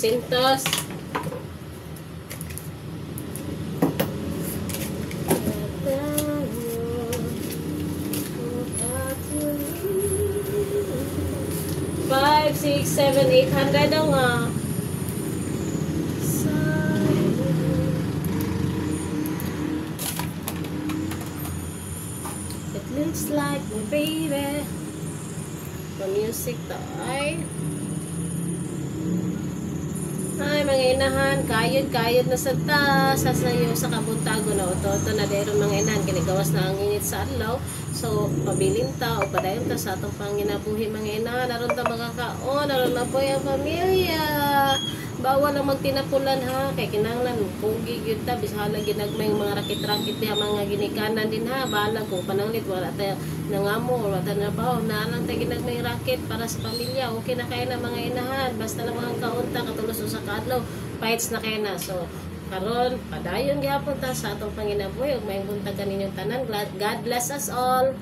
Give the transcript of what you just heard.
200. Five, 6, 7, 800 daw nga. It looks like my baby. The music to ay. Ay, mga inahan, kayod na sa ta, sasayo sa kabuntago na oto na dero mga inahan, kinigawas na ang init sa adlaw. So, pabilin ta o padayon ta sa atong panginabuhi mga inahan, naron ta mga kaon, naron na po yung pamilya. Bawal lang magtinapulan ha, kay kinahanglan pugi gyud ta bisahala ginagmay mga rakit-rakit diha mga ginikanan din ha, bahala kung pananglit wala ta nangamo wala ta nabaw na lang ta ginagmay rakit para sa pamilya. Okay na kay na mga inahan, basta lang mga kaunta katulos sa kadlaw, fights na kay na. So karon padayon gyapon ta sa atong panginabuhi ug maayong buntagan ninyong tanan. God bless us all.